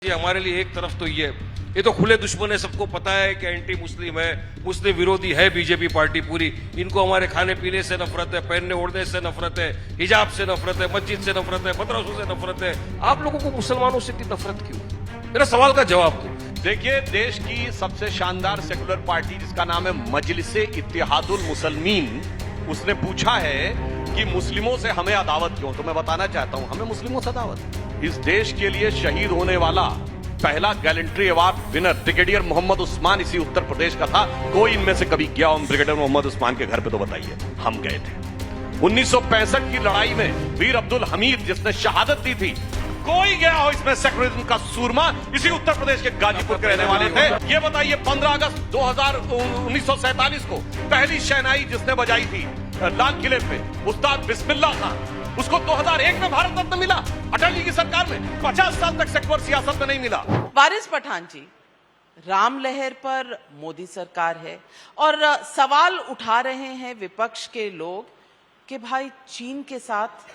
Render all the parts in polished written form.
हमारे लिए एक तरफ तो ये तो खुले दुश्मन है, सबको पता है कि एंटी मुस्लिम है, मुस्लिम विरोधी है बीजेपी पार्टी पूरी। इनको हमारे खाने पीने से नफरत है, पहनने ओढ़ने से नफरत है, हिजाब से नफरत है, मस्जिद से नफरत है, मदरसों से नफरत है। आप लोगों को मुसलमानों से इतनी नफरत क्यों? मेरा सवाल का जवाब दो। देखिए, देश की सबसे शानदार सेकुलर पार्टी जिसका नाम है मजलिसे इत्तेहादुल मुसलमीन, उसने पूछा है कि मुस्लिमों से हमें अदावत क्यों। तो मैं बताना चाहता हूं, हमें मुस्लिमों से अदावत। इस देश के लिए शहीद होने वाला पहला gallantry award winner brigadier Mohammad Usman इसी उत्तर प्रदेश का था। कोई इनमें से कभी गया उन ब्रिगेडियर मोहम्मद उस्मान के घर पे? तो बताइए। हम गए थे 1965 की लड़ाई में। वीर अब्दुल हमीद जिसने शहादत दी थी, कोई गया हो इसमें? सेकुलरिज्म का सूरमा इसी उत्तर प्रदेश के गाजीपुर के रहने वाले थे। ये बताइए, 15 अगस्त 1947 को पहली शहनाई जिसने बजाई थी लाल किले पे, उस्ताद बिस्मिल्लाह खान, उसको 2001 में भारत रत्न मिला। अटल जी की सरकार में 50 साल तक सेकुलर सियासत में नहीं मिला। वारिस पठान जी, राम लहर पर मोदी सरकार है और सवाल उठा रहे हैं विपक्ष के लोग कि भाई चीन के साथ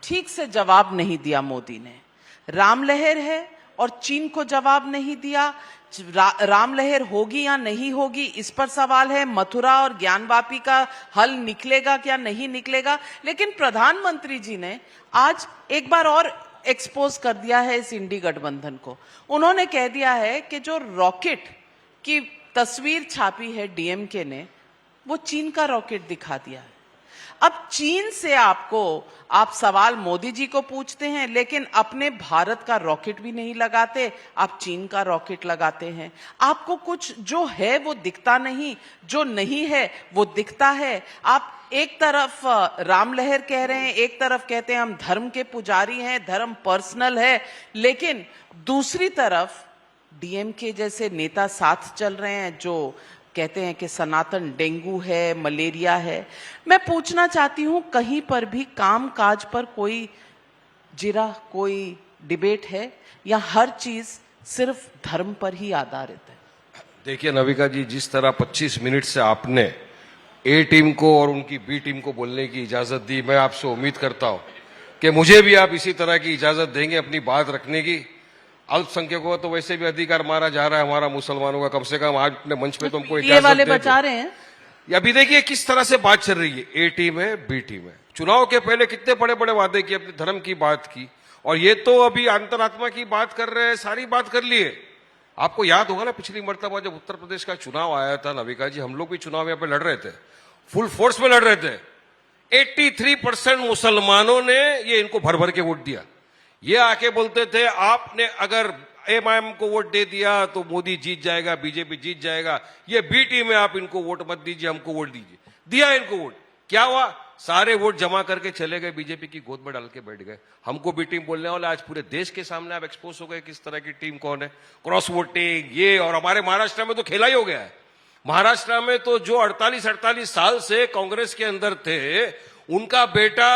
ठीक से जवाब नहीं दिया मोदी ने। राम लहर है और चीन को जवाब नहीं दिया। राम लहर होगी या नहीं होगी इस पर सवाल है। मथुरा और ज्ञानवापी का हल निकलेगा क्या नहीं निकलेगा। लेकिन प्रधानमंत्री जी ने आज एक बार और एक्सपोज कर दिया है इस इंडी गठबंधन को। उन्होंने कह दिया है कि जो रॉकेट की तस्वीर छापी है डीएमके ने, वो चीन का रॉकेट दिखा दिया है। अब चीन से आप सवाल मोदी जी को पूछते हैं, लेकिन अपने भारत का रॉकेट भी नहीं लगाते, आप चीन का रॉकेट लगाते हैं। आपको कुछ जो है वो दिखता नहीं, जो नहीं है वो दिखता है। आप एक तरफ राम लहर कह रहे हैं, एक तरफ कहते हैं हम धर्म के पुजारी हैं, धर्म पर्सनल है, लेकिन दूसरी तरफ डीएमके जैसे नेता साथ चल रहे हैं जो कहते हैं कि सनातन डेंगू है, मलेरिया है। मैं पूछना चाहती हूं, कहीं पर भी काम काज पर कोई जिरा, कोई डिबेट है या हर चीज सिर्फ धर्म पर ही आधारित है? देखिए नविका जी, जिस तरह 25 मिनट से आपने ए टीम को और उनकी बी टीम को बोलने की इजाजत दी, मैं आपसे उम्मीद करता हूं कि मुझे भी आप इसी तरह की इजाजत देंगे अपनी बात रखने की। अल्पसंख्यकों को तो वैसे भी अधिकार मारा जा रहा है, हमारा मुसलमानों का कम से कम आज अपने मंच पे तुमको इजाजत वाले बचा रहे हैं। या अभी देखिए किस तरह से बात चल रही है। ए टीम है, बी टीम है। चुनाव के पहले कितने बड़े बड़े वादे किए, अपने धर्म की बात की, और ये तो अभी अंतरात्मा की बात कर रहे हैं, सारी बात कर लिए। आपको याद होगा ना, पिछली मरतबा जब उत्तर प्रदेश का चुनाव आया था नविका जी, हम लोग भी चुनाव यहाँ पे लड़ रहे थे, फुल फोर्स में लड़ रहे थे। 83% मुसलमानों ने ये इनको भर भर के वोट दिया। ये आके बोलते थे आपने अगर एमआईएम को वोट दे दिया तो मोदी जीत जाएगा, बीजेपी जीत जाएगा, ये बी टीम है, आप इनको वोट मत दीजिए, हमको वोट दीजिए। दिया इनको वोट, क्या हुआ? सारे वोट जमा करके चले गए, बीजेपी की गोद में डाल के बैठ गए। हमको बी टीम बोलने वाले आज पूरे देश के सामने आप एक्सपोज हो गए किस तरह की टीम कौन है। क्रॉस वोटिंग ये, और हमारे महाराष्ट्र में तो खेला ही हो गया है। महाराष्ट्र में तो जो 48 साल से कांग्रेस के अंदर थे, उनका बेटा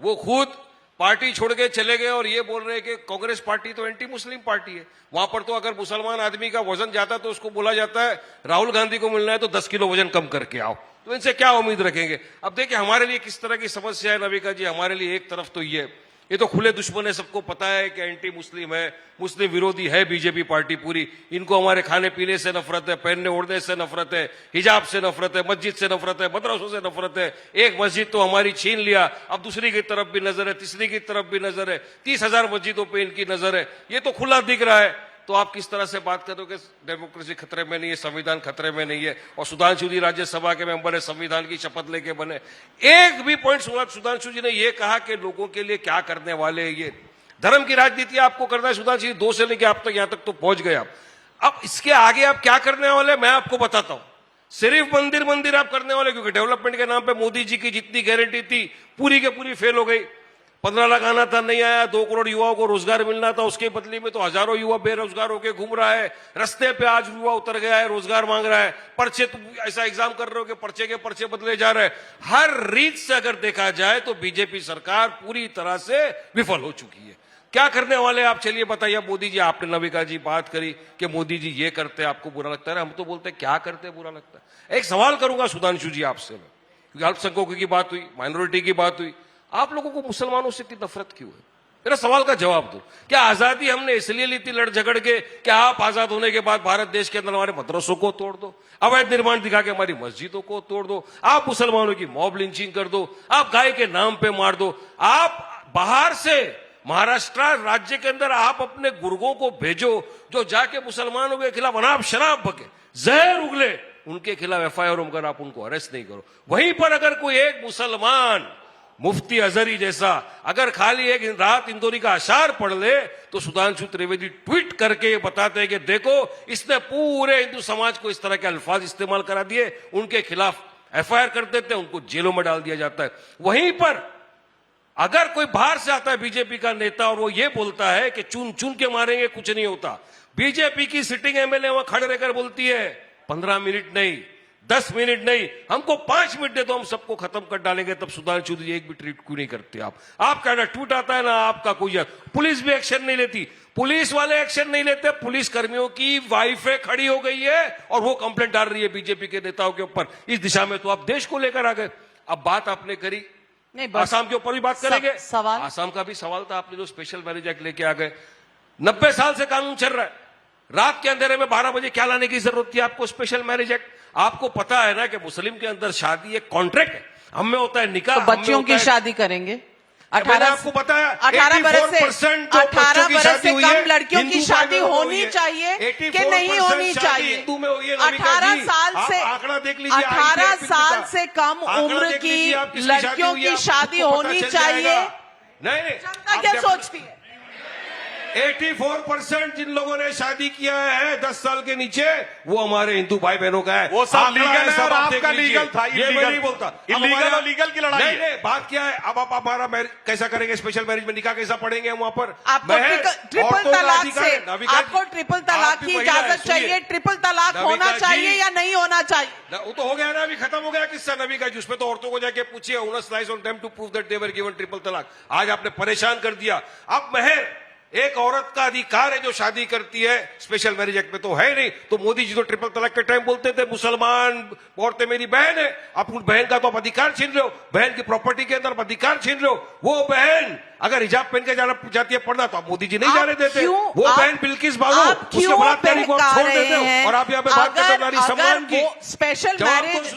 वो खुद पार्टी छोड़ के चले गए और ये बोल रहे हैं कि कांग्रेस पार्टी तो एंटी मुस्लिम पार्टी है। वहां पर तो अगर मुसलमान आदमी का वजन जाता तो उसको बोला जाता है राहुल गांधी को मिलना है तो 10 किलो वजन कम करके आओ। तो इनसे क्या उम्मीद रखेंगे? अब देखिए हमारे लिए किस तरह की समस्या है नविका जी। हमारे लिए एक तरफ तो ये तो खुले दुश्मन है, सबको पता है कि एंटी मुस्लिम है, मुस्लिम विरोधी है बीजेपी पार्टी पूरी। इनको हमारे खाने पीने से नफरत है, पहनने ओढ़ने से नफरत है, हिजाब से नफरत है, मस्जिद से नफरत है, मदरसों से नफरत है। एक मस्जिद तो हमारी छीन लिया, अब दूसरी की तरफ भी नजर है, तीसरी की तरफ भी नजर है, 30,000 मस्जिदों पर इनकी नजर है। ये तो खुला दिख रहा है। तो आप किस तरह से बात करोगे डेमोक्रेसी खतरे में नहीं है, संविधान खतरे में नहीं है? और सुधांशु जी राज्यसभा के मेंबर है, संविधान की शपथ लेके बने। एक भी पॉइंट सुधांशु जी ने यह कहा कि लोगों के लिए क्या करने वाले, ये धर्म की राजनीति आपको करना है। सुधांशु जी 2 से लेकर आप तक यहां तक तो पहुंच गए आप। अब इसके आगे आप क्या करने वाले मैं आपको बताता हूं। सिर्फ मंदिर आप करने वाले, क्योंकि डेवलपमेंट के नाम पे मोदी जी की जितनी गारंटी थी पूरी के पूरी फेल हो गई। 15 लाख आना था, नहीं आया। 2 करोड़ युवाओं को रोजगार मिलना था, उसके बदले में तो हजारों युवा बेरोजगार होकर घूम रहा है। रास्ते पे आज युवा उतर गया है, रोजगार मांग रहा है। पर्चे तो ऐसा एग्जाम कर रहे हो कि पर्चे के पर्चे बदले जा रहे हैं। हर रीत से अगर देखा जाए तो बीजेपी सरकार पूरी तरह से विफल हो चुकी है। क्या करने वाले आप, चलिए बताइए। मोदी जी, आपने नविका जी बात करी कि मोदी जी ये करते आपको बुरा लगता है। हम तो बोलते क्या करते बुरा लगता है। एक सवाल करूंगा सुधांशु जी आपसे, क्योंकि अल्पसंख्यकों की बात हुई, माइनॉरिटी की बात हुई, आप लोगों को मुसलमानों से इतनी नफरत क्यों है? मेरा सवाल का जवाब दो। क्या आजादी हमने इसलिए ली थी लड़ झगड़ के कि आप आजाद होने के बाद भारत देश के अंदर हमारे मदरसों को तोड़ दो, अवैध निर्माण दिखा के हमारी मस्जिदों को तोड़ दो, आप मुसलमानों की मॉब लिंचिंग कर दो, आप गाय के नाम पे मार दो, आप बाहर से महाराष्ट्र राज्य के अंदर आप अपने गुर्गों को भेजो जो जाके मुसलमानों के खिलाफ अनाप शराब बके, जहर उगले, उनके खिलाफ एफआईआर होकर आप उनको अरेस्ट नहीं करो। वहीं पर अगर कोई एक मुसलमान मुफ्ती अजहरी जैसा अगर खाली एक रात इंदौरी का अशार पढ़ ले तो सुधांशु त्रिवेदी ट्वीट करके ये बताते हैं कि देखो इसने पूरे हिंदू समाज को इस तरह के अल्फाज इस्तेमाल करा दिए, उनके खिलाफ एफआईआर कर देते हैं, उनको जेलों में डाल दिया जाता है। वहीं पर अगर कोई बाहर से आता है बीजेपी का नेता और वो ये बोलता है कि चुन चुन के मारेंगे कुछ नहीं होता, बीजेपी की सिटिंग एमएलए वहां खड़े रहकर बोलती है 15 मिनट नहीं 10 मिनट नहीं, हमको 5 मिनट दे तो हम सबको खत्म कर डालेंगे, तब सुधांशु जी एक भी ट्वीट क्यों नहीं करते आप? आपका ना ट्वीट आता है ना आपका कोई, पुलिस भी एक्शन नहीं लेती, पुलिस वाले एक्शन नहीं लेते, पुलिस कर्मियों की वाइफें खड़ी हो गई है और वो कंप्लेंट डाल रही है बीजेपी के नेताओं के ऊपर। इस दिशा में तो आप देश को लेकर आ गए। अब बात आपने करी नहीं, आसाम के ऊपर भी बात करेंगे। सवाल आसाम का भी सवाल था, आपने जो स्पेशल मैरिज एक्ट लेके आ गए, 90 साल से कानून चल रहा है, रात के अंधेरे में 12 बजे क्या लाने की जरूरत थी आपको स्पेशल मैरिज एक्ट? आपको पता है ना कि मुस्लिम के अंदर शादी एक कॉन्ट्रैक्ट है, हम में होता है निकाह, तो बच्चियों की शादी करेंगे। 18 आपको बताया 18 बरस से 18 बरस से कम लड़कियों की शादी होनी चाहिए कि नहीं होनी चाहिए? हिंदू में हुई है। 18 साल से आंकड़ा देख लीजिए, 18 साल से कम उम्र की लड़कियों की शादी होनी चाहिए। नहीं, जनता क्या सोचती है? 84% जिन लोगों ने शादी किया है 10 साल के नीचे, वो हमारे हिंदू भाई बहनों का है। वो सब लीगल है और आपका लीगल था, ये मैं नहीं बोलता। इलीगल और लीगल की लड़ाई है। नहीं, बात क्या है, अब आप हमारा कैसा करेंगे स्पेशल मैरिज में, निकाह कैसा पढ़ेंगे हम वहां पर? आपको ट्रिपल तलाक से आपको ट्रिपल तलाक की इजाजत चाहिए, ट्रिपल तलाक होना चाहिए या नहीं होना चाहिए? वो तो हो गया ना, अभी खत्म हो गया किस्सा नबी का, जिसमें तो औरतों को जाके पूछिए उनस lies on them to prove that they were given triple तलाक। आज आपने परेशान कर दिया। अब महर एक औरत का अधिकार है जो शादी करती है, स्पेशल मैरिज एक्ट में तो है नहीं। तो मोदी जी तो ट्रिपल तलाक के टाइम बोलते थे मुसलमान औरतें मेरी बहन है, आप उस बहन का तो आप अधिकार छीन रहे हो, बहन की प्रॉपर्टी के अंदर आप अधिकार छीन रहे हो। वो बहन अगर हिजाब पहन के जाना जाती है पढ़ना तो आप मोदी जी नहीं जाने देते। वो बहन बिल्किस बानो उसके बलात्कारी को आप छोड़ देते हो और आप यहाँ पे बात करते हो नारी सम्मान की। स्पेशल मैरिज,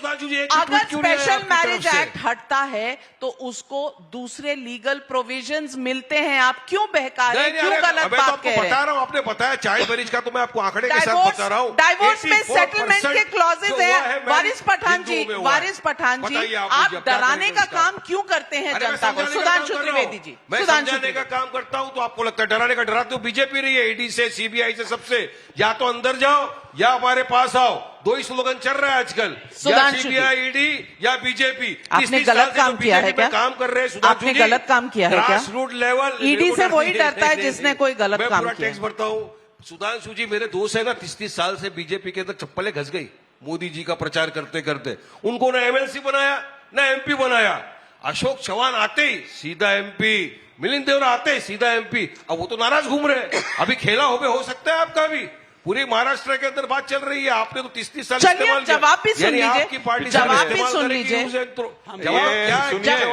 अगर स्पेशल मैरिज एक्ट हटता है तो उसको दूसरे लीगल प्रोविजंस मिलते हैं, आप क्यों बहका रहे हैं, क्यों गलत बात कह रहे हैं? बता रहा हूँ, आपने बताया चाइल्ड मैरिज का तो मैं आपको आंकड़े के साथ बता रहा हूँ। डाइवोर्स में सेटलमेंट के क्लॉजेज हैं। वारिस पठान जी, वारिस पठान जी, आप डराने का काम क्यों करते हैं जनता को? सुधांशु त्रिवेदी जी, मैं समझाने का काम करता हूं तो आपको लगता है डराने का? डराते हो बीजेपी रही है, ईडी से, सीबीआई से, सबसे। या तो अंदर जाओ या हमारे पास आओ, दो ही स्लोगन चल रहा है आजकल, या सीबीआई, ईडी या बीजेपी। आपने गलत काम किया है क्या? काम कर रहे हैं आपने गलत काम किया है क्या? ग्रास रूट लेवल ईडी से वही डरता है जिसने कोई गलत काम किया। टैक्स भरता हूं। सुधांशु जी मेरे दोस्त है ना, 30 साल से बीजेपी के अंदर चप्पलें घस गई मोदी जी का प्रचार करते करते। उनको ना एमएलसी बनाया ना एमपी बनाया। अशोक चौहान आते ही सीधा एमपी, मिलिंद देवरा आते ही सीधा एमपी। अब वो तो नाराज घूम रहे हैं। अभी खेला हो सकता है आपका भी। पूरी महाराष्ट्र के अंदर बात चल रही है, आपने तो 30 साल इस्तेमाल किया। जवाब भी सुन लीजिए, आपकी पार्टी जवाब भी सुन लीजिए। जवाब क्या है?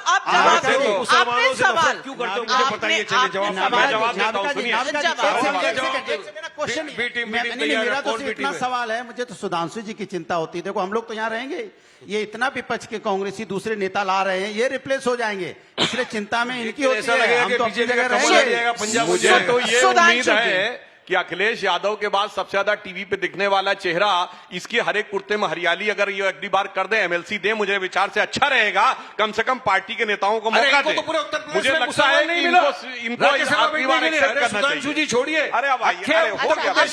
आपने सवाल क्यों करते हो मुझे बताइए। चलिए जवाब देता हूँ, सुनिए। मेरा तो सिर्फ इतना सवाल है, मुझे तो सुधांशु जी की चिंता होती है। देखो हम लोग तो यहाँ रहेंगे, ये इतना विपक्ष के कांग्रेसी दूसरे नेता ला रहे हैं, ये रिप्लेस हो जाएंगे, इसलिए चिंता में इनकी होती है। हम तो अपनी जगह रहेंगे। मुझे तो ये उम्मीद है कि अखिलेश यादव के बाद सबसे ज्यादा टीवी पे दिखने वाला चेहरा, इसकी हर एक कुर्ते में हरियाली अगर ये अगली बार कर दे, एमएलसी दे, मुझे विचार से अच्छा रहेगा। कम से कम पार्टी के नेताओं को मौका दे। मुझे लगता है कि इनको अगली बार एक्सेप्ट करना चाहिए। जी छोड़िए, अरे अब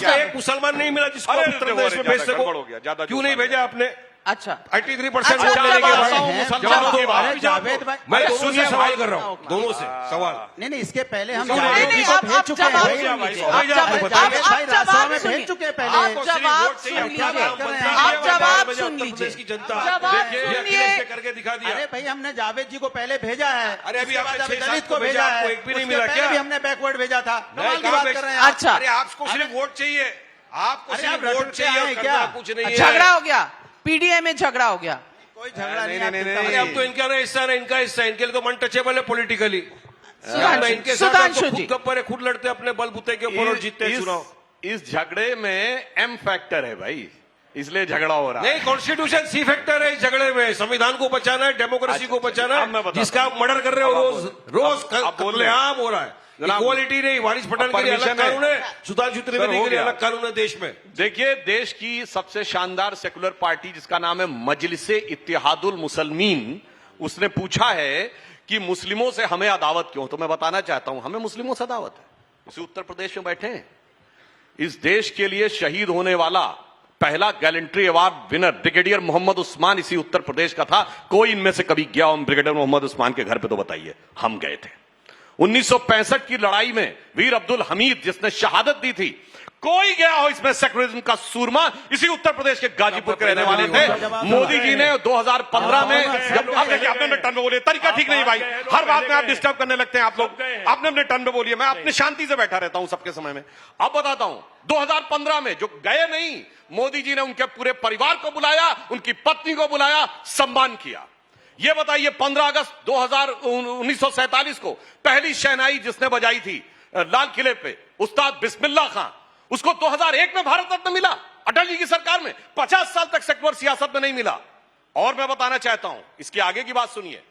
एक मुसलमान नहीं मिला जिसको भेज सको, क्यों नहीं भेजा आपने? अच्छा 83% जावेद भाई, मैं दोनों से सवाल कर रहा हूँ, दोनों से सवाल। नहीं इसके पहले हम आप जवाब सुन लीजिए, भेज चुके हैं पहले। आप जवाब सुन लीजिए, की जनता करके दिखा दिया। अरे भाई हमने जावेद जी को पहले भेजा है, अरे अभी दलित को भेजा है, एक भी नहीं मिला क्या? हमने बैकवर्ड भेजा था, कमाल की बात कर रहे हैं। अच्छा अरे आपको सिर्फ वोट चाहिए, आपको सिर्फ वोट चाहिए, क्या कुछ नहीं है। झगड़ा हो गया, पीडीए में झगड़ा हो गया। कोई झगड़ा नहीं। अब तो इनका ना हिस्सा ना इनका हिस्सा, इनके लिए तो अनटचेबल है पॉलिटिकली। मैं इनके साथ सुधांशु आपको जी। खुद गप्पर है, खुद लड़ते अपने बलबूते के ऊपर और जीतते हैं चुनाव। इस झगड़े में एम फैक्टर है भाई, इसलिए झगड़ा हो रहा है। नहीं, कॉन्स्टिट्यूशन सी फैक्टर है इस झगड़े में। संविधान को बचाना है, डेमोक्रेसी को बचाना अब मैं है, बताता जिसका आप मर्डर कर रहे हो रोज रोज अब बोल रहे हैं। कत्लेआम हो रहा है। जनाब, इक्वालिटी नहीं, वारिस पठान के लिए अलग परमिशन है। कानून है, सुधांशु त्रिवेदी हो के लिए गया। अलग कानून है देश में। देखिए, देश की सबसे शानदार सेकुलर पार्टी जिसका नाम है मजलिसे इत्तेहादुल मुसलमीन, उसने पूछा है कि मुस्लिमों से हमें अदावत क्यों। तो मैं बताना चाहता हूं, हमें मुस्लिमों से अदावत है। इसी उत्तर प्रदेश में बैठे हैं, इस देश के लिए शहीद होने वाला पहला gallantry award winner brigadier Mohammad Usman इसी उत्तर प्रदेश का था। कोई इनमें से कभी गया हो ब्रिगेडियर मोहम्मद उस्मान के घर पे तो बताइए। हम गए थे 1965 की लड़ाई में, वीर अब्दुल हमीद जिसने शहादत दी थी। कोई गया हो इसमें सेकुलरिज्म का सूरमा इसी उत्तर प्रदेश के गाजीपुर के रहने वाले थे। मोदी जी ने 2015 में जब आप देखिए, आपने अपने टर्न में बोलिए, तरीका ठीक नहीं भाई, हर बात में आप डिस्टर्ब करने लगते हैं आप लोग। आपने अपने टर्न में बोलिए, मैं अपनी शांति से बैठा रहता हूं सबके समय में। अब बताता हूं, 2015 में जो गए नहीं, मोदी जी ने उनके पूरे परिवार को बुलाया, उनकी पत्नी को बुलाया, सम्मान किया। ये बताइए, 15 अगस्त 1947 को पहली शहनाई जिसने बजाई थी लाल किले पे, उस्ताद बिस्मिल्लाह खां, उसको 2001 में भारत रत्न मिला अटल जी की सरकार में। 50 साल तक सेक्युलर सियासत में नहीं मिला। और मैं बताना चाहता हूं, इसके आगे की बात सुनिए,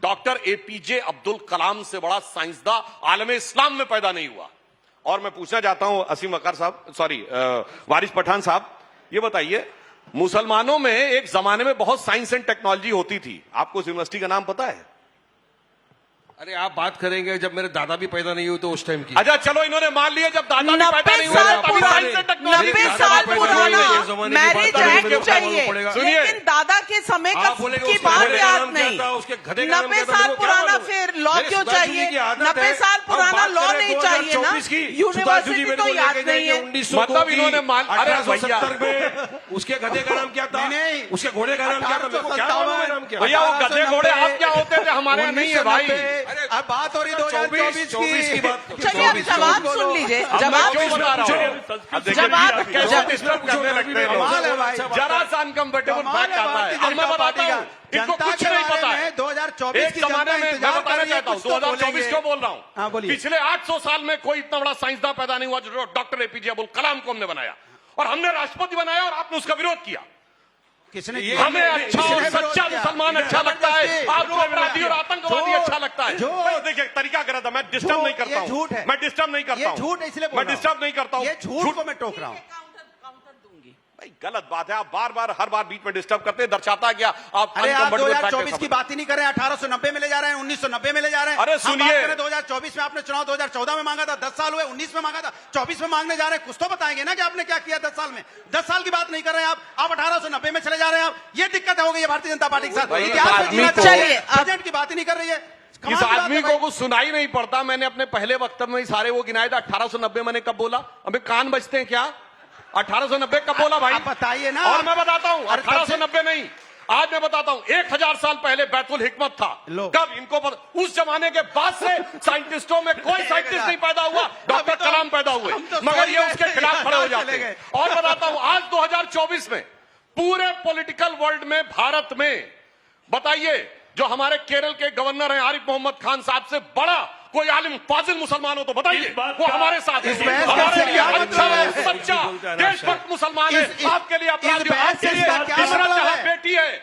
डॉक्टर एपीजे अब्दुल कलाम से बड़ा साइंसदान आलमे इस्लाम में पैदा नहीं हुआ। और मैं पूछना चाहता हूं असीम अकर साहब, सॉरी वारिस पठान साहब, ये बताइए, मुसलमानों में एक जमाने में बहुत साइंस एंड टेक्नोलॉजी होती थी। आपको उस यूनिवर्सिटी का नाम पता है? अरे आप बात करेंगे जब मेरे दादा भी पैदा नहीं हुए तो उस टाइम की। अच्छा चलो, इन्होंने मान लिया जब दादा भी पैदा 90 नहीं हुए साल तभी पुराना साइंस एंड टेक्नोलॉजी 90 थी। साल पैदा पुराना हुए ये जमाने की मैरिज बात करेंगे, एक्ट चाहिए, पड़ेगा। सुनिए। लेकिन दादा के समय आप बोलेंगे की उसके बात घोड़े का याद नाम क्या नहीं। था, उसके गधे का नाम 90 क्या था, साल मेरे को क्या पुराना मालूम? फिर लॉ मेरे क्यों सुधांशु जी चाहिए? की आदत 90 है, साल हम पुराना बात लॉ करें नहीं चाहिए ना, 2024 की। यूनिवर्सिटी तो याद नहीं है। मतलब इन्होंने मान, अरे 1870 में उसके गधे का नाम क्या था, नहीं। उसके घोड़े का नाम क्या था, मेरे को क्या मालूम है नाम क्या? भैया वो गधे घोड़े आप क्या होते थे, हमारे यहाँ नहीं है भाई। अब बात हो रही 2024 की बात। चलिए अब जवाब सुन लीजिए, अब मैं जवाब क्यों बता रहा हूं? अब देखिए, जवाब- कैसे जवाब- डिस्टर्ब करने लगते हैं कमाल है लोग। भाई। जरा सा अनकंफर्टेबल कमाल फैक्ट है आता है। भारतीय अब मैं जनता बताता पार्टी का। हूं, इनको जनता कुछ के नहीं बारे पता में है। 2024 एक की जमाने जनता में मैं इंतजार बताना कर रही है, चाहता हूं, कुछ तो 2024 बोलेंगे। क्यों बोल रहा हूं? हाँ, बोलिए। पिछले 800 साल में कोई इतना बड़ा साइंसदान पैदा नहीं हुआ जो डॉक्टर एपीजे अब्दुल कलाम को हमने बनाया, और हमने राष्ट्रपति बनाया और आपने उसका विरोध किया। किसने हमें अच्छा और सच्चा मुसलमान अच्छा लगता है, आपको अपराधी और आतंकवादी अच्छा लगता है। भाई देखिए, तरीका गलत है, मैं डिस्टर्ब नहीं करता ये झूठ है। हूं, मैं डिस्टर्ब नहीं करता ये हूं, झूठ है, इसलिए बोल मैं रहा हूं। डिस्टर्ब नहीं करता हूं। ये झूठ को मैं टोक रहा हूं। काउंटर दूंगी। भाई गलत बात है, आप बार बार हर बार बीच में डिस्टर्ब करते हैं, दर्शाता क्या आप अरे आप uncomfortable fact 2024 की है। बात ही नहीं कर रहे हैं, 1890 में ले जा रहे हैं, 1990 में ले जा रहे हैं। अरे हम सुनिए। बात करें 2024 में, आपने चुनाव 2014 में मांगा था, 10 साल हुए, 19 में मांगा था, 24 में मांगने जा रहे हैं। कुछ तो बताएंगे ना कि आपने क्या किया 10 साल में। 10 साल की बात नहीं कर रहे हैं आप 1890 में चले जा रहे हैं। आप ये दिक्कत हो गई है भारतीय जनता पार्टी के साथ। भाई, इतिहास में आदमी जीना को- चाहिए, चलिए, अब- प्रेजेंट की बात ही नहीं कर रही है। कमाल इस की बात है आदमी भाई। को कुछ सुनाई नहीं पड़ता। मैंने अपने पहले वक्तव्य में सारे वो गिनाए थे। 1890 मैंने कब बोला? अबे कान बजते हैं क्या? 1890 कब बोला भाई? आप बताइए ना। और मैं बताता हूं, अरे तब से- 1890 नहीं, आज मैं बताता हूं, 1000 साल पहले बैतुल हिकमत था। लो। कब इनको उस जमाने के बाद से साइंटिस्टों में कोई साइंटिस्ट नहीं पैदा हुआ, डॉक्टर तो- कलाम पैदा हुए, हम तो मगर सही ये उसके में खिलाफ खड़े हो चले जाते गए। हैं। और बताता हूं, आज 2024 में पूरे पॉलिटिकल वर्ल्ड में, भारत में, बताइए, जो हमारे केरल के गवर्नर हैं आरिफ मोहम्मद खान साहब से बड़ा कोई आलिम फाजिल मुसलमान हो तो बताइए, वो हमारे साथ है। इस बहस का हमारे लिए क्या अच्छा मतलब है? सच्चा देशभक्त मुसलमान है, इस आपके लिए इस अपराधी, बहस आपके से लिए इसका क्या इशरत मतलब जहां है? बेटी है।